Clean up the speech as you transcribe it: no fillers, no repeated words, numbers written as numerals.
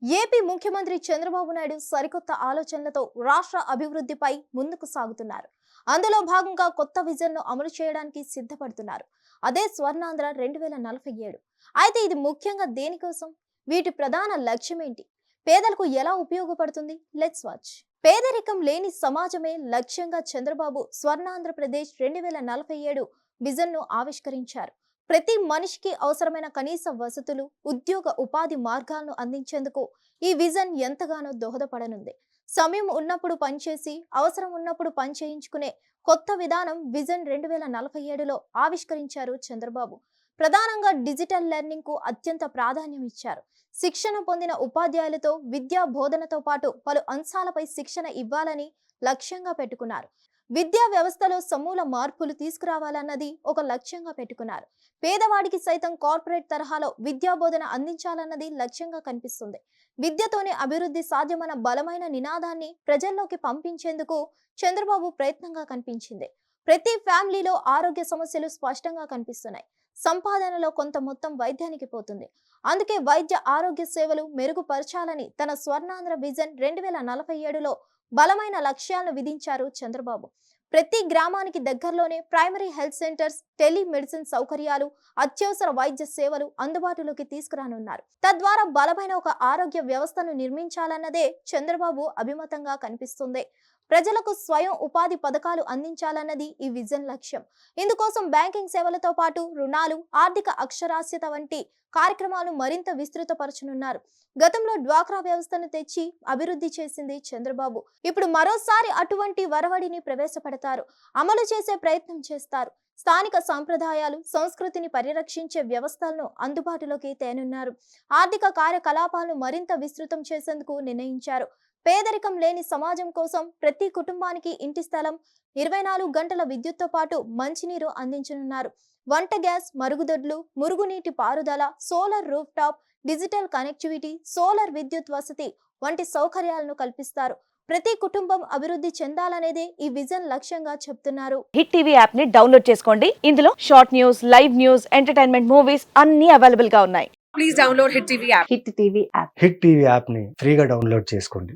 AP ముఖ్యమంత్రి చంద్రబాబు నాయుడు సరికొత్త ఆలోచనలతో రాష్ట్ర అభివృద్ధిపై ముందుకు సాగుతున్నారు. అందులో భాగంగా కొత్త విజన్ ను అమలు చేయడానికి సిద్ధపడుతున్నారు. అదే స్వర్ణాంధ్ర 2047. అయితే ఇది ముఖ్యంగా దేనికోసం? వీటి ప్రధాన లక్ష్యం ఏంటి? పేదలకు ఎలా ఉపయోగపడుతుంది? Let's watch. పేదరికం లేని సమాజమే లక్ష్యంగా చంద్రబాబు స్వర్ణాంధ్రప్రదేశ్ 2047 విజన్ ను ఆవిష్కరించారు. ప్రతి మనిషికి అవసరమైన కనీస వసతులు, ఉద్యోగ ఉపాధి మార్గాలను అందించేందుకు ఈ విజన్ ఎంతగానో దోహదపడనుంది. సమయం ఉన్నప్పుడు పనిచేసి, అవసరం ఉన్నప్పుడు పని చేయించుకునే కొత్త విధానం విజన్ 2047లో ఆవిష్కరించారు చంద్రబాబు. ప్రధానంగా డిజిటల్ లెర్నింగ్ కు అత్యంత ప్రాధాన్యం ఇచ్చారు. శిక్షణ పొందిన ఉపాధ్యాయులతో విద్యా బోధనతో పాటు పలు అంశాలపై శిక్షణ ఇవ్వాలని లక్ష్యంగా పెట్టుకున్నారు. విద్యా వ్యవస్థలో సమూల మార్పులు తీసుకురావాలన్నది ఒక లక్ష్యంగా పెట్టుకున్నారు. పేదవాడికి సైతం కార్పొరేట్ తరహాలో విద్యా బోధన అందించాలన్నది లక్ష్యంగా కనిపిస్తుంది. విద్యతోనే అభివృద్ధి సాధ్యమన్న బలమైన నినాదాన్ని ప్రజల్లోకి పంపించేందుకు చంద్రబాబు ప్రయత్నంగా కనిపించింది. ప్రతి ఫ్యామిలీలో ఆరోగ్య సమస్యలు స్పష్టంగా కనిపిస్తున్నాయి. సంపాదనలో కొంత మొత్తం వైద్యానికి పోతుంది. అందుకే వైద్య ఆరోగ్య సేవలు మెరుగుపరచాలని తన స్వర్ణాంధ్ర విజన్ 2047లో బలమైన లక్ష్యాలను విధించారు చంద్రబాబు. ప్రతి గ్రామానికి దగ్గరలోనే ప్రైమరీ హెల్త్ సెంటర్స్, టెలిమెడిసిన్ సౌకర్యాలు, అత్యవసర వైద్య సేవలు అందుబాటులోకి తీసుకురానున్నారు. తద్వారా బలమైన ఒక ఆరోగ్య వ్యవస్థను నిర్మించాలన్నదే చంద్రబాబు అభిమతంగా కనిపిస్తుంది. ప్రజలకు స్వయం ఉపాధి పథకాలు అందించాలన్నది ఈ విజన్ లక్ష్యం. ఇందుకోసం బ్యాంకింగ్ సేవలతో పాటు రుణాలు, ఆర్థిక అక్షరాస్యత వంటి కార్యక్రమాలు మరింత విస్తృతపరచనున్నారు. గతంలో డ్వాక్రా వ్యవస్థను తెచ్చి అభివృద్ధి చేసింది చంద్రబాబు. ఇప్పుడు మరోసారి అటువంటి వరవడిని ప్రవేశపెడతారు, అమలు చేసే ప్రయత్నం చేస్తారు. స్థానిక సాంప్రదాయాలు, సంస్కృతిని పరిరక్షించే వ్యవస్థలను అందుబాటులోకి తేనున్నారు. ఆర్థిక కార్యకలాపాలను మరింత విస్తృతం చేసేందుకు నిర్ణయించారు. పేదరికం లేని సమాజం కోసం ప్రతి కుటుంబానికి ఇంటి స్థలం, 24 గంటల విద్యుత్తో పాటు మంచినీరు అందించనున్నారు. వంట గ్యాస్, మరుగుదొడ్లు, మురుగునీటి పారుదల, solar roof top, digital connectivity, solar విద్యుత్ వసతి వంటి సౌకర్యాలను కల్పిస్తారు. ప్రతి కుటుంబం అభివృద్ధి చెందాలనేదే ఈ విజన్ లక్ష్యంగా చెప్తున్నారు. హిట్ టీవీ యాప్ ని డౌన్లోడ్ చేసుకోండి. ఇందులో short news, live news, entertainment movies అన్ని అవైలబుల్ గా ఉన్నాయి. Please download Hit TV app. Hit TV app. Hit TV యాప్ని ఫ్రీగా డౌన్లోడ్ చేసుకోండి.